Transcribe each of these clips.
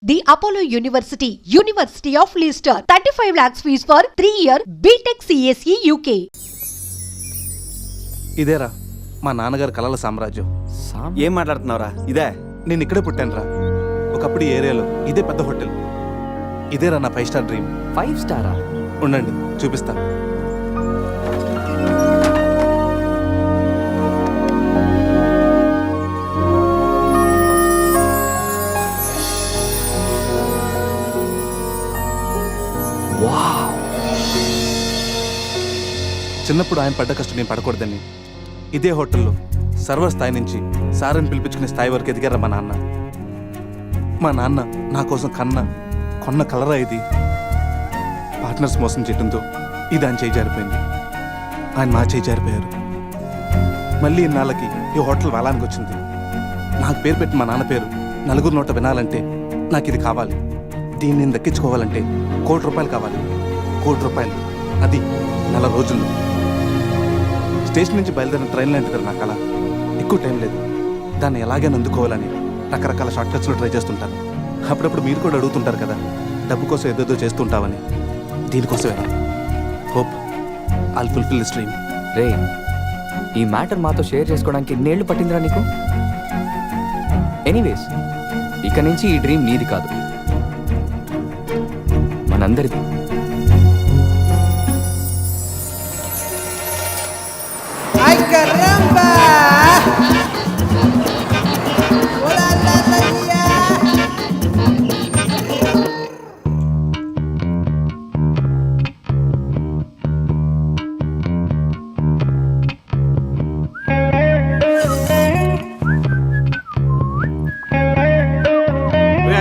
The Apollo University, University of Leicester. 35 lakhs fees for 3-year BTech CSE UK. ఇదేరా మా నాన్నగారి కలల సామ్రాజ్యం. ఏం మాట్లాడుతున్నావురా? ఇదే నేను ఇక్కడే పుట్టానురా. ఒకప్పుడు ఈ ఏరియాలో ఇదే పెద్ద హోటల్. ఇదేరా నా 5 స్టార్ డ్రీమ్. 5 స్టారా? ఉండండి చూపిస్తా. చిన్నప్పుడు ఆయన పడ్డ కష్టం నేను పడకూడదని ఇదే హోటల్లో సర్వర్ స్థాయి నుంచి సారని పిలిపించుకునే స్థాయి వరకు ఎదిగారా మా నాన్న. మా నాన్న నా కోసం కొన్న కలరా ఇది. పార్ట్నర్స్ మోసం చేయడంతో ఇది ఆయన చేయి జారిపోయింది. ఆయన నా చేయి జారిపోయారు. మళ్ళీ ఇన్నాళ్ళకి ఈ హోటల్ వాళ్ళానికి వచ్చింది. నాకు పేరు పెట్టి మా నాన్న పేరు నలుగురు నోట వినాలంటే నాకు ఇది కావాలి. దీన్ని నేను దక్కించుకోవాలంటే ₹1,00,00,000 కావాలి. ₹1,00,00,000 అది 4 రోజుల్లో. స్టేషన్ నుంచి బయలుదేరిన ట్రైన్ లాంటి కదా నా కళ. ఎక్కువ టైం లేదు. దాన్ని ఎలాగైనా అందుకోవాలని రకరకాల షార్ట్ కట్స్లో ట్రై చేస్తుంటాను. అప్పుడప్పుడు మీరు కూడా అడుగుతుంటారు కదా, డబ్బు కోసం ఏదేదో చేస్తుంటావని. దీనికోసమేనా? Hope I'll fulfil this dream. రే, ఈ మ్యాటర్ మాతో షేర్ చేసుకోవడానికి ఎన్నేళ్ళు పట్టిందిరా నీకు? ఎనీవేస్, ఇక నుంచి ఈ డ్రీమ్ నీది కాదు, మనందరిది. ¡Ay, caramba! ¡Hola, la guía!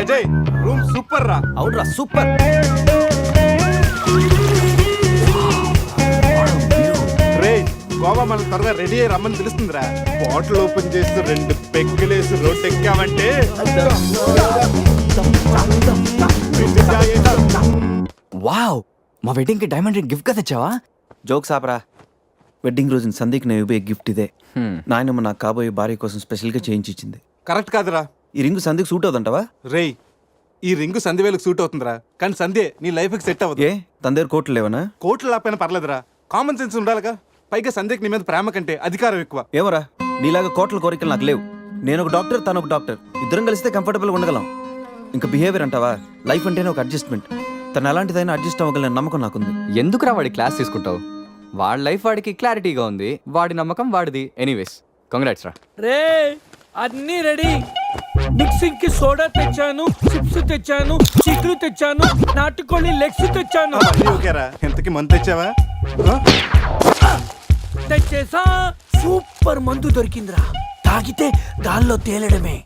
Ajay, room super రా. అవునరా, సూపర్. గోవా మన త్వరగా రెడీ అయ్యి రమ్మని తెలుస్తుందిరా. బాటిల్ ఓపెన్ చేసి 2 పెగ్గులేసి రోడ్ ఎక్కామంటే వావ్, మా వెడ్డింగ్ కి డైమండ్ రింగ్ గిఫ్ట్ గా తెచ్చావా? జోక్స్ ఆపరా. వెడ్డింగ్ రోజున సందీక్ నేను ఇవ్వే గిఫ్ట్ ఇదే. నాయనమ్మ నాకు కాబోయే భార్య కోసం స్పెషల్గా చేయించి ఇచ్చింది. కరెక్ట్ కాదురా. ఈ రింగ్ సందీక్ సూట్ అవుతుంటావా? రేయ్, ఈ రింగు సంధ్యవేలకు సూట్ అవుతుందిరా, కానీ సంధ్య నీ లైఫ్కి సెట్ అవ్వదు. ఏ తన దగ్గర కోట్లు లేవనా? కోట్లు లేకపోయినా పర్లేదురా, కామన్ సెన్స్ ఉండాలిగా. పైగా సంధ్యకి నీ మీద ప్రేమ కంటే అధికారం ఎక్కువ. ఏమరా, నీలాగా కోట్ల కోరికలు నాకు లేవు. నేను ఒక డాక్టర్, తను ఒక డాక్టర్. ఇద్దరం కలిస్తే కంఫర్టబుల్గా ఉండగలం. ఇంకా బిహేవియర్ అంటావా? లైఫ్ అంటేనే ఒక అడ్జస్ట్మెంట్. తను ఎలాంటిదైనా అడ్జస్ట్ అవ్వగల నమ్మకం నాకుంది. ఎందుకురా వాడి క్లాస్ తీసుకుంటావు? వాడి లైఫ్ వాడికి క్లారిటీగా ఉంది, వాడి నమ్మకం వాడిది. ఎనీవేస్, కంగ్రాట్స్ రా. రే, అన్నీ రెడీ. మిక్సింగ్ కి సోడా తెచ్చాను, చిప్స్ తెచ్చాను, చిక్కులు తెచ్చాను, నాటుకోళ్ళి లెగ్స్ తెచ్చాను. ఓకేరా, ఎంతకి మందు తెచ్చావా? తెచ్చేసా. సూపర్ మందు దొరికిందిరా, తాగితే గాల్లో తేలడమే.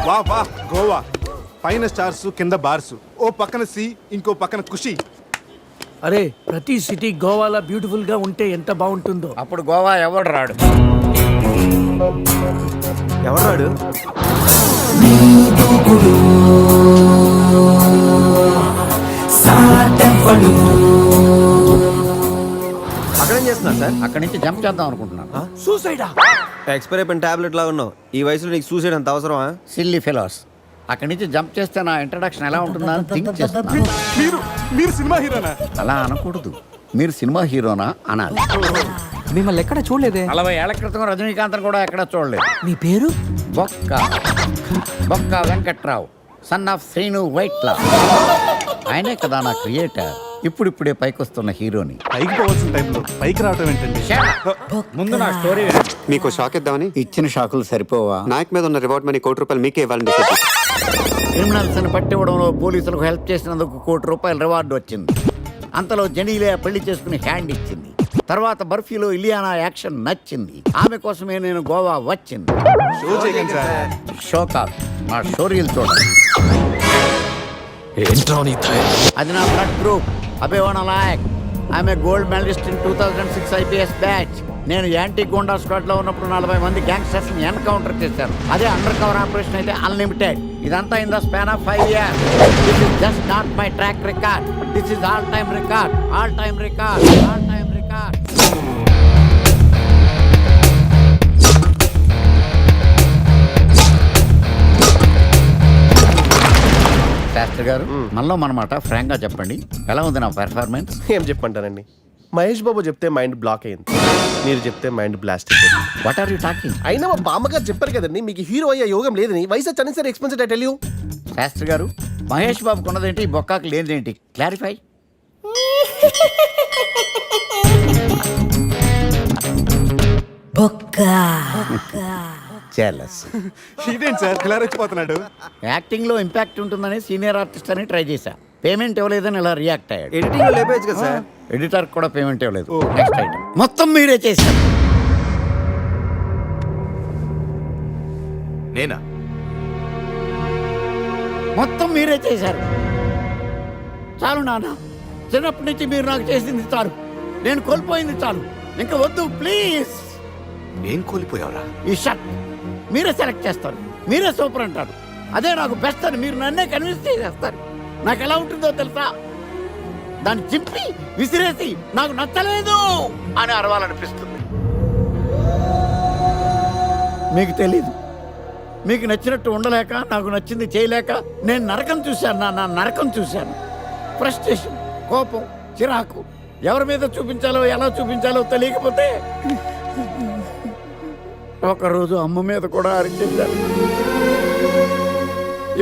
వా వా, గోవా పైన స్టార్స్, కింద బార్స్. ఓ పక్కన సీ, ఇంకో పక్కన ఖుషి. అరే, ప్రతి సిటీ గోవాలో బ్యూటిఫుల్ గా ఉంటే ఎంత బాగుంటుందో. అప్పుడు గోవా ఎవడు రాడు? ఎవరు రాడు? అక్కడేం చేస్తున్నా సార్? అక్కడి నుంచి జంప్ చేద్దాం అనుకుంటున్నాను. సూసైడా? ఎక్స్పైర్ అయిపోయిన టాబ్లెట్ లాగా ఉన్నావు. ఈ వయసులో నీకు సూసైడ్ అంత అవసరమా? Silly fellows. అక్కడి నుంచి జంప్ చేస్తే నా ఇంట్రడక్షన్ ఎలా ఉంటుందా అని థింక్ చేస్తున్నాను. మీరు సినిమా హీరోనా? అలా అనకూడదు, మీరు సినిమా హీరోనా అనాలి. మిమ్మల్ని ఎక్కడ చూడలేదే. 40 ఏళ్ల క్రితం రజనీకాంత్ కూడా ఎక్కడ చూడలేదు. మీ పేరు? బొక్క వెంకట్రావు, సన్ ఆఫ్ శ్రీను వైట్లా. ఆయనే కదా నా క్రియేటర్. ఇప్పుడిప్పుడే పైకొస్తున్న హీరోని. పైకి పోవాల్సిన టైంలో పైకి రావటం ఏంటండి? ముందు నా స్టోరీ మీకు షాక్ ఇద్దామని. ఇచ్చిన షాకులు సరిపోవా? నాయక్ మీద ఉన్న రివార్డ్ మనీ ₹1,00,00,000 మీకే ఇవ్వాలని చెప్పి. క్రిమినల్స్ ని పట్టివ్వడంలో పోలీసులకు హెల్ప్ చేసినందుకు ₹1,00,00,000 రివార్డు వచ్చింది. అంతలో జనీలియా పెళ్లి చేసుకుని హ్యాండ్ ఇచ్చింది. తర్వాత బర్ఫీలో ఇలియానా యాక్షన్ నచ్చింది. ఆమె కోసమే నేను గోవా వచ్చింది. షో కాదు, నా షోరీలు చూడండి. అది నా బ్లడ్ గ్రూప్, అభివాన లాయక్. ఆమె గోల్డ్ మెడలిస్ట్ ఇన్ 2006 IPS బ్యాచ్. నేను యాంటీ గోండా స్క్వాడ్ లో ఉన్నప్పుడు 40 మంది గ్యాంగ్స్టర్స్ ని ఎన్కౌంటర్ చేశారు. అదే అండర్ కవర్ ఆపరేషన్ అయితే అన్లిమిటెడ్. ఇదంతా in the span of 5 years. This is just not my track record. This is all time record. All time record. All time record. Shastri గారు మనలో మనమాట ఫ్రాంక్ గా చెప్పండి, ఎలా ఉంది నా పెర్ఫార్మెన్స్? ఏం చెప్పంటానండి, మహేష్ బాబు చెప్తే మైండ్ బ్లాక్ అయింది, మీరు చెప్తే మైండ్ బ్లాస్ట్ అయిపోయింది. What are you talking? అయినా మా బామ్మగారు చెప్పారు కదండి మీకు హీరో అయ్యే యోగం లేదని. వయసు వచ్చని sir experienced I tell you. Shastri గారు, మహేష్ బాబుకు ఉన్నదేంటి, బొక్కాకు లేనిదేంటి? క్లారిఫై. చెలస్. ఇదేంటి సార్ ఇలా రెచ్చిపోతున్నాడు? యాక్టింగ్ లో ఇంపాక్ట్ ఉంటుందని సీనియర్ ఆర్టిస్ట్ అని ట్రై చేశా. పేమెంట్ ఇవ్వలేదని ఇలా రియాక్ట్ అయ్యాడు. ఎడిటింగ్ లో లేపేయచ్చు కదా సార్. ఎడిటర్ కూడా పేమెంట్ ఇవ్వలేదు. నెక్స్ట్ ఐటమ్ మొత్తం మీరే చేశారు. నేనా? మొత్తం మీరే చేశారు. చాలు నాన్న, చిన్నప్పటి నుంచి మీరు నాకు చేసింది చాలు, నేను కోల్పోయింది చాలు, ఇంకా వద్దు ప్లీజ్. ఏం కోల్పోయావురా? ఈ షర్ట్ మీరే సెలెక్ట్ చేస్తారు, మీరే సూపర్ అంటారు, అదే నాకు బెస్ట్ అని మీరు నన్నే కన్విన్స్ చేసేస్తారు. నాకు ఎలా ఉంటుందో తెలుసా, దాన్ని చింపి విసిరేసి నాకు నచ్చలేదు అని అరవాలనిపిస్తుంది. మీకు తెలీదు, మీకు నచ్చినట్టు ఉండలేక, నాకు నచ్చింది చేయలేక నేను నరకం చూశాను. నా నరకం చూశాను. ఫ్రస్ట్రేషన్, కోపం, చిరాకు, ఎవరి మీద చూపించాలో ఎలా చూపించాలో తెలియకపోతే ఒకరోజు అమ్మ మీద కూడా అరిచేశారు.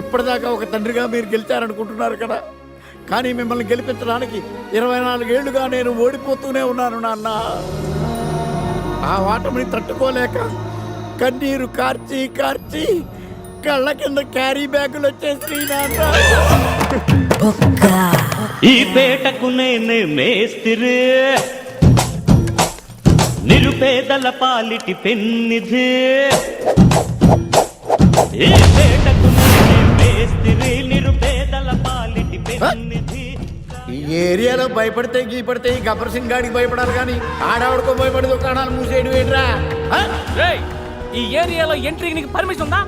ఇప్పటిదాకా ఒక తండ్రిగా మీరు గెలిచారనుకుంటున్నారు కదా, కానీ మిమ్మల్ని గెలిపించడానికి 24 ఏళ్లుగా నేను ఓడిపోతూనే ఉన్నాను నాన్న. ఆ ఓటమిని తట్టుకోలేక కన్నీరు కార్చి కార్చి కళ్ళ కింద క్యారీ బ్యాగులు వచ్చేసి నాన్న. ఈ పేటకు నేనే మేస్తిరి, నిరుపేదల పాలిటి పెన్నిధి. ఈ పేటకు నేనే మేస్తిరి, నిరుపేదల పాలిటి పెన్నిధి. ఈ ఏరియాలో భయపడితే గీపడితే ఈ గబ్బర్ సింగ్ గాడికి భయపడాలి కానీ ఆడవాడికో భయపడి దుకాణాలు మూసేయడం ఏంట్రా? ఈ ఏరియాలో ఎంట్రీకి నీకు పర్మిషన్ ఉందా?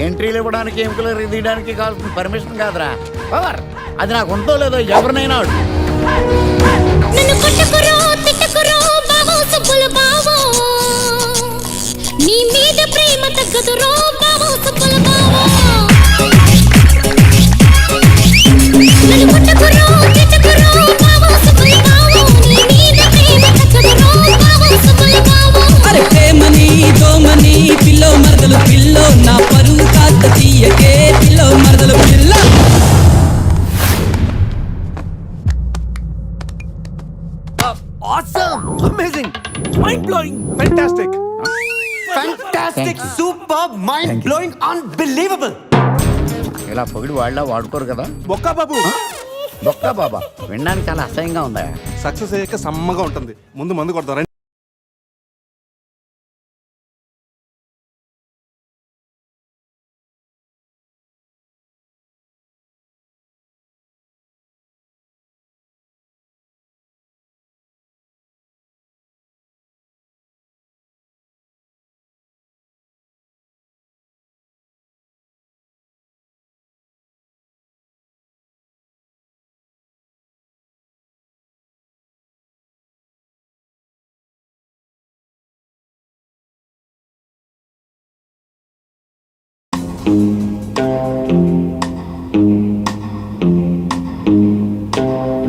ఎంట్రీలు ఇవ్వడానికి, ఎముకలు తీయడానికి కావాల్సిన పర్మిషన్ కాదురా, పవర్. అది నాకు ఉందో లేదో ఎవరినైనా అడుగు. నీ మీద ప్రేమ తగ్గదురో బావో సుబ్బుల బావో. నన్ను కొట్టకురో తిట్టకురో బావో సుబ్బుల బావో. నీ మీద ప్రేమ తగ్గదురో బావో సుబ్బుల బావో. అరే ప్రేమని దోమని పిల్లో మరదలు పిల్లో, నా పరువు కాస్త తీయకే పిల్లో మరదలు పిల్ల. Awesome! Amazing! Mind blowing, Fantastic! Fantastic! Superb! Mind blowing! Unbelievable! ఇలా పొగిడి వాళ్ళ వాడుకోరు కదా. బొక్కా బాబు బొక్కా బాబా వినడానికి చాలా అసహ్యంగా ఉందా? సక్సెస్ అయ్యాక సమ్మగా ఉంటుంది. ముందు మందు కొడతారా?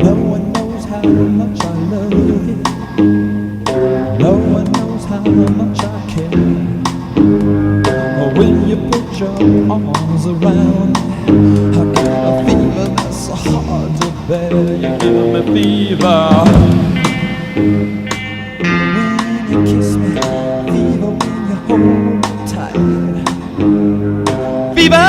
No one knows how much I love it. No one knows how much I care. When you put your arms around me, I get a fever that's so hard to bear. You give me fever. When you kiss me, fever when you hold me tight. Fever!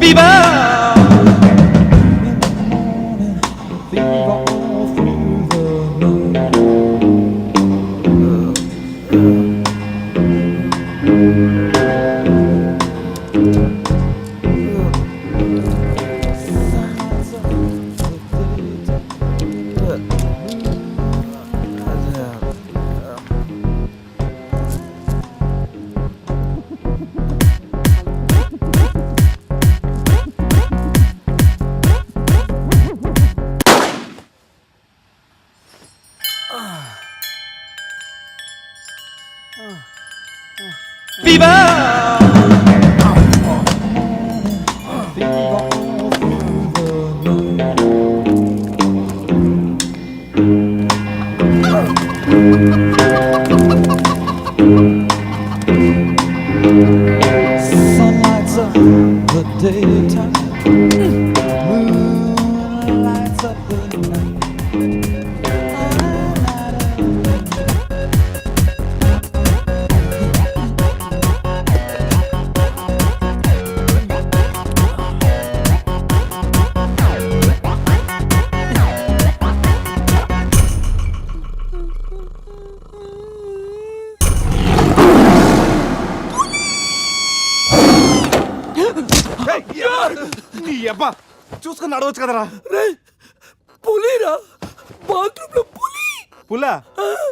Fever all through the చూసుకుని నడవచ్చు కదరా. రే పులిరా, bathroom లో పులి. పులా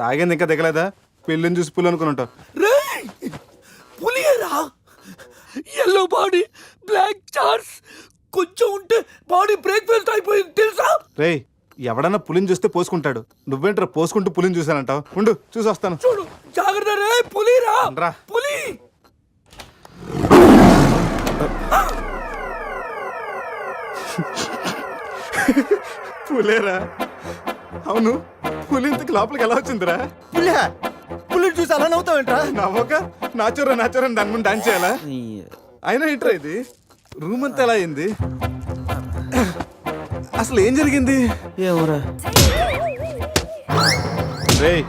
తాగింది ఇంకా దిగలేదా? పెళ్ళిని చూసి పులి అనుకుని ఉంటావు. రే పులిరా, ఎల్లో బాడీ, బ్లాక్ చార్స్, కొంచెం ఉంటే బాడీ బ్రేక్ఫాస్ట్ అయిపోయింది తెలుసా? రేయ్ ఎవడన్నా పులిని చూస్తే పోసుకుంటాడు, నువ్వేంట్రా పోసుకుంటూ పులిని చూసానంటావు? ఉండు చూసి వస్తాను. చూడు జాగ్రత్త రే, పులిరా రా. పులి. పులేరా? అవును, పులి ఇంతకు లోపలికి ఎలా వచ్చిందిరా? పులిని చూసి అలా నవ్వుతావేంట్రా? నవ్వక నాచురా నాచురా దాని ముందు డాన్స్ చేయాలా? అయినా ఏంట్రా ఇది? రూమ్ అంతా ఎలా అయింది? అసలు ఏం జరిగింది? ఏమోరా. రేయ్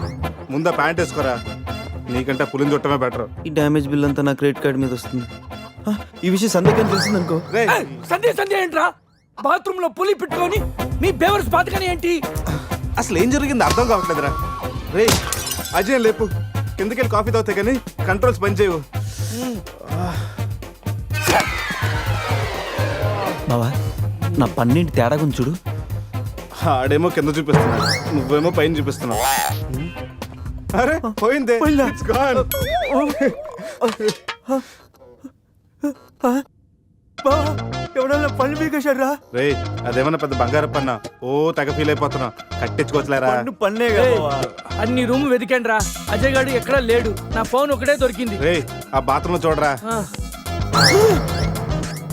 ముందా ప్యాంట్ వేసుకోరా, నీకంటే పులిని చుట్టమే బెటర్. ఈ డ్యామేజ్ బిల్ అంతా నా క్రెడిట్ కార్డ్ మీద వస్తుంది. ఈ విషయం సందేహం తెలిసింది అనుకో. రేయ్ సంధ్య ఏంట్రా? బాత్రూమ్ లో పులి పెట్టుకొని మీ బేవర్స్ బాతకని ఏంటి? అసలు ఏం జరిగింది అర్థం కావట్లేదురా. రేయ్ అజయ్ లేపు, కిందకెళ్ళి కాఫీ తాగుతాయి కానీ కంట్రోల్స్ పని చేయవు. బావా నా పన్నెండు తేడా గురించి చూడు. ఆడేమో కింద చూపిస్తున్నాడు, నువ్వేమో పైన చూపిస్తున్నావు. అరే పోయిందే. It's gone. ఎవడన్నా పళ్ళు పీకేశాడ్రా? రేయ్ అదేమన్నా పెద్ద బంగారు పన్నా? ఓ తెగ ఫీల్ అయిపోతున్నా, కట్టించుకోవచ్చులేరా. పన్నే అన్ని రూమ్ వెతికాను రా, అజయ్ గాడు ఎక్కడా లేడు. నా ఫోన్ ఒకటే దొరికింది. రేయ్ ఆ బాత్రూమ్ లో చూడరా.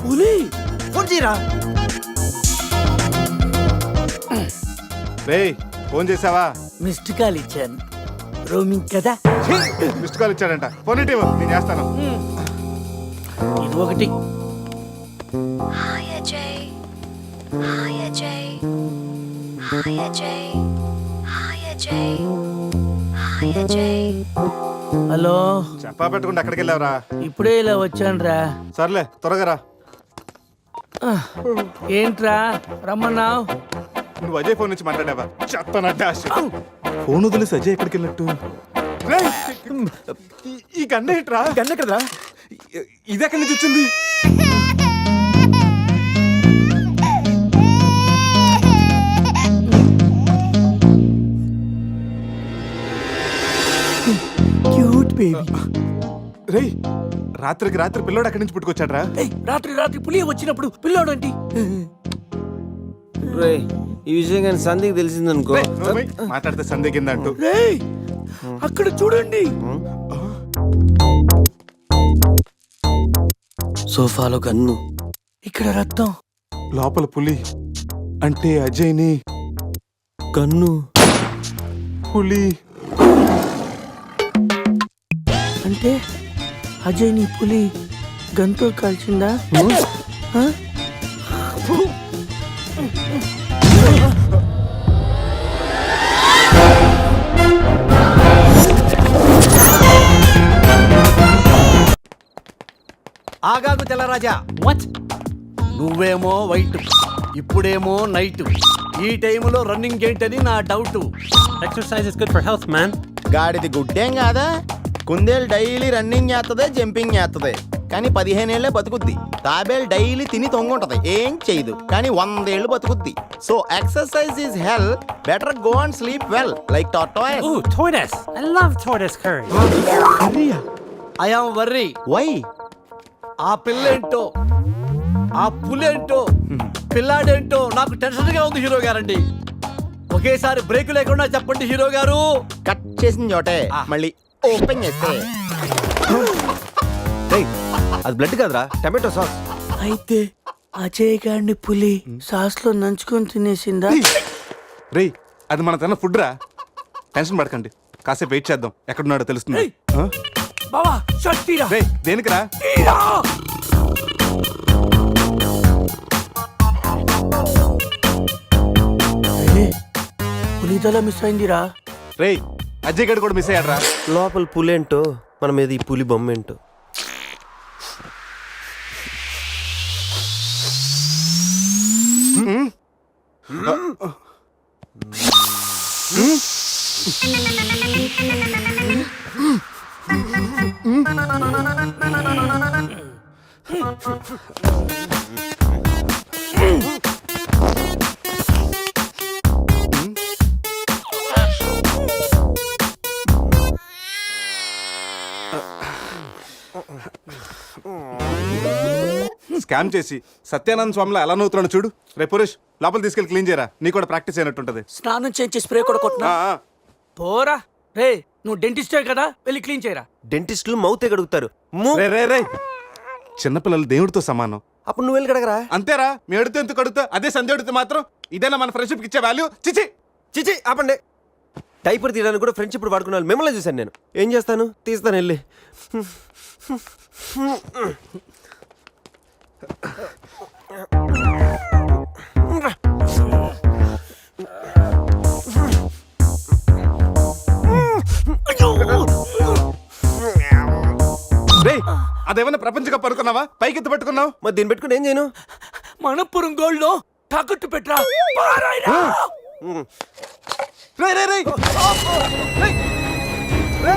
పులి ఫోన్ చేయరా. రేయ్ ఫోన్ చేసావా? మిస్డ్ కాల్ ఇచ్చాను, రోమింగ్ కదా. మిస్డ్ కాల్ ఇచ్చాడంట, ఫోన్ ఇటు ఇవ్వు, నేను చేస్తాను. ఇది ఒకటి. Hi Ajay. Hi Ajay. Hi Ajay. Hi Ajay. Hi Ajay. Hello, చెప్పా పెట్టకుండా అక్కడికి వెళ్ళావరా? ఇప్పుడే ఇలా వచ్చాను రా. సర్లే త్వరగా రా. ఏంట్రా రమ్మన్నావు? నువ్వు అజయ్ ఫోన్ నుంచి మాట్లాడావా? చెప్తాను డాష్. ఫోన్ వదిలేసి అజయ్ ఎక్కడికి వెళ్ళట్టు? రేయ్, ఈ గన్న ఏంట్రా? గన్న కదరా? ఇది ఎక్కడి నుంచి వచ్చింది? Cute baby. రేయ్ రాత్రికి రాత్రి పిల్లోడు అక్కడి నుంచి పుట్టుకొచ్చాడ్రా. రాత్రి పులి వచ్చినప్పుడు పిల్లోడు ఏంటి? రేయ్ ఈ విషయం కానీ సంధికి తెలిసిందనుకో. రేయ్, నోర్మై, మాట్లాడితే సందేహిందంటూ. రేయ్ అక్కడ చూడండి. సోఫాలో గన్ను, ఇక్కడ రక్తం. లోపల పులి అంటే అజయ్ని గన్ను, పులి అంటే అజయ్ నీ పులి గంతో కాల్చిందా? ఆగాగు తెల్లరాజా. నువ్వేమో వైట్, ఇప్పుడేమో నైట్. ఈ టైములో రన్నింగ్ ఏంటని నా doubt. Exercise is good for health man. గాడిది గుడ్డేం కాదా? కుందేలు డైలీ రన్నింగ్ చేస్తుంది, జంపింగ్ చేస్తుంది, కానీ 15 ఏళ్లే బతుకుద్ది. తాబేలు డైలీ తిని తొంగుంటది, ఏం చేయదు, కానీ 100 ఏళ్ళు బతుకుద్ది. So exercise is hell, better go and sleep well like tortoise. Ooh, tortoise. I love tortoise curry. I am worry. Why? ఆ పిల్లేంటో, ఆ పులేంటో, పిల్లాడేంటో నాకు టెన్షన్ గా ఉంది హీరో గారండి. ఒకేసారి బ్రేక్ లేకుండా చెప్పండి హీరో గారు. కట్ చేసిన చోటే మళ్ళీ ఓపెన్ చేస్తే. అది బ్లడ్ కదరా, టమాటో సాస్. అయితే అజయ్ గారిని పులి సాస్ లో నంచుకొని తినేసిందా? రేయ్ అది మన తన ఫుడ్ రా, టెన్షన్ పడకండి, కాసేపు వెయిట్ చేద్దాం, ఎక్కడున్నాడో తెలుస్తుంది. బావా షర్ట్ తీరా. రేయ్ దేనికిరా? తీరా. పులితల మిస్ అయిందిరా. రేయ్ అజయ్ గడు కూడా మిస్ అయ్యాడ్రా. లోపల పులేంటో మన మీద ఈ పులి బొమ్మ ఏంటో. స్కామ్ చేసి సత్యానంద స్వామిలో ఎలా నవ్వుతున్నాడు చూడు. రే పురేష్, లోపల తీసుకెళ్ళి క్లీన్ చేయరా, నీ కూడా ప్రాక్టీస్ అయినట్టుంటది. స్నానం చేయించి స్ప్రే కూడా కొట్టినా పోరా. రే నువ్వు డెంటిస్టే కదా, వెళ్ళి క్లీన్ చేయరా. డెంటిస్టులు మౌతే గడుగుతారు. రే రే రే, చిన్నపిల్లలు దేవుడితో సమానం. అప్పుడు నువ్వు వెళ్ళి కడగరా. అంతేరా, మీ అడితే ఎందుకు అడుగుతా, అదే సంధ్య అడిగితే మాత్రం ఇదేనా మన ఫ్రెండ్షిప్కి ఇచ్చే వాల్యూ? చిచి చిచి ఆపండి. డైపర్ తీయడానికి కూడా ఫ్రెండ్షిప్ ఇప్పుడు వాడుకున్నాను. మిమ్మల్ని చూశాను నేను. ఏం చేస్తాను, తీస్తాను వెళ్ళి. రే, అదేమన్నా ప్రపంచ కప్ అనుకున్నావా? పైకి ఎత్తి పట్టుకున్నావు. మరి దీన్ని పెట్టుకుని ఏం చేయను? మనపురం గోల్డ్ లో తాకట్టు పెట్టరా. పారాయిరా. రే రే రే రే రే.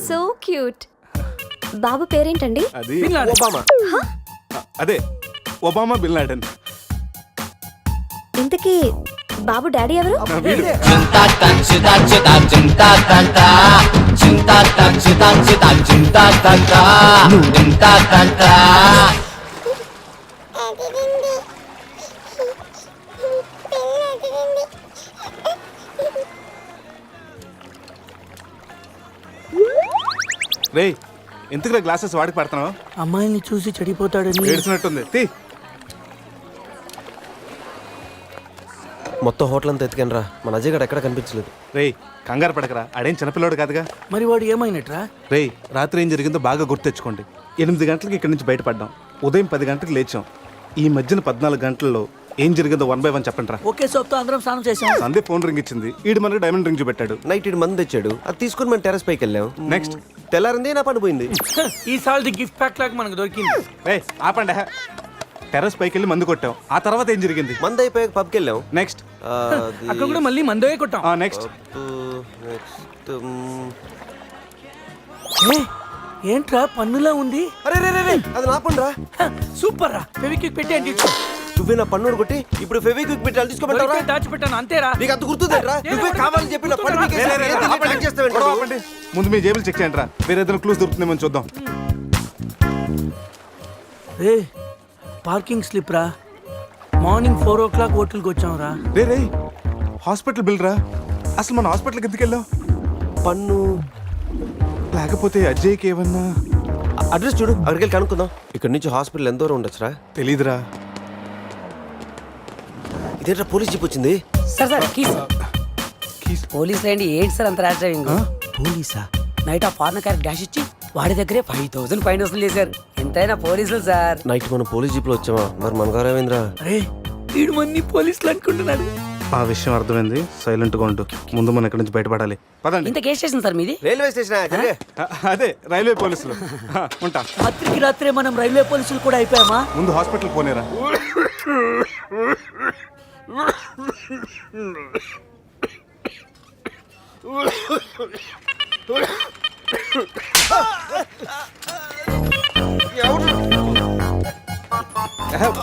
So cute. బాబు పేరేంటండి? అది బిన్ లాడెన్. ఒబామా. అదే ఒబామా బిన్ లాడెన్. ఇంతకీ బాబు డాడీ ఎవరు? వీడు. రే, ఎందుకు గ్లాసెస్ వాడికి పడుతున్నావు? అమ్మాయిని చూసి చెడిపోతాడని. ఏడ్చినట్టుంది. తీ. మొత్తం హోటల్ అంతా ఎత్తుకాను రా. మన అజయ్ గడ ఎక్కడ కనిపించలేదు. రే, కంగారు పడకరా, ఆడేం చిన్నపిల్లోడు కాదుగా. మరి వాడు ఏమైనట్రా? రే, రాత్రి ఏం జరిగిందో బాగా గుర్తు తెచ్చుకోండి. 8 గంటలకు ఇక్కడి నుంచి బయటపడ్డాం. ఉదయం 10 గంటలకు లేచాం. ఈ మధ్యన 14 గంటల్లో ఏం జరిగిందో 1 by 1 చెప్పండి రా. ఒకే సోప్తో అందరం స్నానం చేసాం. సందే ఫోన్ రింగ్ ఇచ్చింది, ఈడు మనకి డైమండ్ రింగ్ చూపెట్టాడు. నైట్ ఇటు మంది తెచ్చాడు. అది తీసుకుని మనం టెర్రస్ పైకి వెళ్ళాం. నెక్స్ట్ తెల్లారింది నా పని పోయింది. ఈ సాల్ది గిఫ్ట్ ప్యాక్ లాగా మనకు దొరికింది. రే ఆపండి. టెర్రస్ పైకి వెళ్ళి మందు కొట్టాం. ఆ తర్వాత ఏం జరిగింది? మంది అయిపోయాక పబ్కి వెళ్ళాం. నెక్స్ట్ అక్కడ కూడా మళ్ళీ మందే కొట్టాం. నెక్స్ట్ ఏ, ఏంట్రా పన్నులా ఉంది? అరే రే రే రే, అది నా పని రా. సూపర్ రా. ఫెవిక్విక్ పెట్టి అండి. నువ్వే నా పన్నుడు కొట్టి ఇప్పుడు ఫెవిక్విక్ పెట్టాలి తీసుకోబెట్టావరా? దాచిపెట్టాను అంతేరా. నీకు అంత గుర్తుందేట్రా? నువ్వే కావాలని చెప్పి నా పన్ను పీకేసి ఏం తెలియదు check చేస్తావేంట్రా? ఆపండి. ముందు మీ జేబులు చెక్ చేయండి రా. వేరే ఏదైనా క్లూస్ దొరుకుతుందేమో చూద్దాం. రే, పార్కింగ్ స్లిప్ రా. మార్నింగ్ 4 o'clock హోటల్కి వచ్చాం రా. రే రే, హాస్పిటల్ బిల్ రా. అసలు మన హాస్పిటల్కి ఎందుకు వెళ్ళావు? పన్ను లేకపోతే అజయ్కి ఏమన్నా అడ్రస్ చూడు, అక్కడికి వెళ్ళి కనుక్కుందాం. ఇక్కడ నుంచి హాస్పిటల్ ఎంత దూరం ఉండొచ్చురా? తెలీదురా. ఇదేంట్రా పోలీస్ జీప్ వచ్చింది? Sir keys. పోలీసులు ఏంటి సార్ అంత ర్యాష్ డ్రైవింగ్? పోలీసా? నైట్ ఆ ఫారెన్ కార్ డాష్ ఇచ్చి వాడి దగ్గరే 5,000 ఫైన్ వసూలు చేశారు. ఎంతైనా పోలీసులు సార్. నైట్ మనం పోలీస్ జీప్ లో వచ్చామా? మరి మన గారు ఏమైందిరా? అరే, వీడు మన్ని పోలీసులు అనుకుంటున్నాడు. ఆ విషయం అర్థమైంది. సైలెంట్ గా ఉంటూ ముందు మనం ఇక్కడి నుంచి బయటపడాలి. పదండి. ఇంత కేసు స్టేషన్ సార్ మీది? Railway station. అదే రైల్వే పోలీసులు. ఉంటా. రాత్రికి రాత్రే మనం రైల్వే పోలీసులు కూడా అయిపోయామా? ముందు హాస్పిటల్ పోనేరా.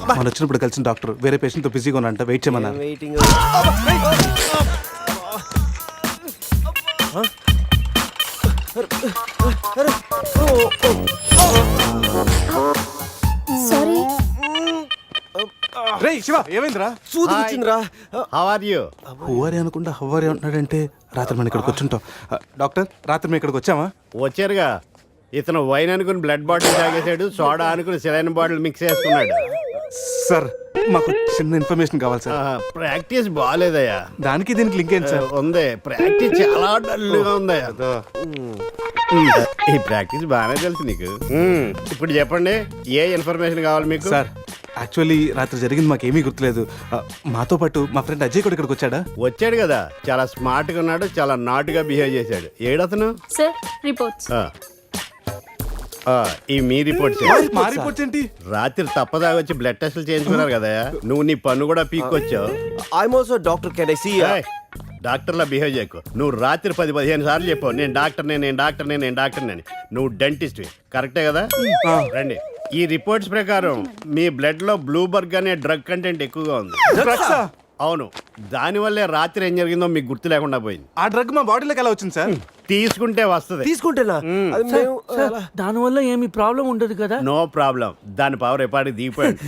మనం వచ్చినప్పుడు కలిసిన డాక్టర్ వేరే పేషెంట్ తో బిజీగా ఉన్నంట. వెయిట్ చేయమన్నా. వెయిటింగ్. సారీ. రే శివ, ఏమైందిరా? సూది వచ్చిందిరా. How are you? హువారి అనుకుంటా హువారి అంటున్నాడంటే రాత్రి మనం ఇక్కడికి వచ్చుంటాం. డాక్టర్, రాత్రి మేము ఇక్కడికి వచ్చామా? వచ్చారుగా. ఇతను వైన్ అనుకుని బ్లడ్ బాటిల్ తాగేశాడు, సోడా అనుకుని సెలైన్ బాటిల్ మిక్స్ చేసుకున్నాడు. సార్ మాకు చిన్న ఇన్ఫర్మేషన్ కావాలి సార్. ప్రాక్టీస్ బాగాలేదయ్యా. దానికి దీనికి లింక్ ఏంటి సార్? ఉంది, ప్రాక్టీస్ చాలా డల్గా ఉందయ్యా. ఈ ప్రాక్టీస్ బాగానే తెలుసు నీకు. ఇప్పుడు చెప్పండి, ఏ ఇన్ఫర్మేషన్ కావాలి మీకు? సార్ యాక్చువల్లీ రాత్రి జరిగింది మాకేమీ గుర్తులేదు. మాతో పాటు మా ఫ్రెండ్ అజయ్ కూడా ఇక్కడికి వచ్చాడా? వచ్చాడు కదా, చాలా స్మార్ట్ గా ఉన్నాడు, చాలా నాటుగా బిహేవ్ చేశాడు. ఏడతను? Sir reports. ఈ మీ రిపోర్ట్స్. మా రిపోర్ట్స్ ఏంటి? రాత్రి తప్పదాగా వచ్చి బ్లడ్ టెస్టులు చేయించుకున్నారు కదా, నువ్వు నీ పన్ను కూడా పీక్కొచ్చావు. I'm also doctor, can I see? డాక్టర్లా బిహేవ్ చేయకు. నువ్వు రాత్రి 10-15 సార్లు చెప్పావు నేను డాక్టర్నే, నేను డాక్టర్నే, నేను డాక్టర్నే అని. నువ్వు డెంటిస్ట్ కరెక్టే కదా? రండి. ఈ రిపోర్ట్స్ ప్రకారం మీ బ్లడ్ లో బ్లూబర్గ్ అనే డ్రగ్ కంటెంట్ ఎక్కువగా ఉంది. అవును, దానివల్లే రాత్రి ఏం జరిగిందో మీకు గుర్తు లేకుండా పోయింది. ఆ డ్రగ్ మా బాడీలోకి ఎలా వచ్చింది సార్? తీసుకుంటే వస్తుంది. తీసుకుంటేనా? అది మేము- దానివల్ల ఏమి ప్రాబ్లం ఉండదు కదా? No problem. దాని పవర్ ఎప్పటికి దిగిపోయాడు.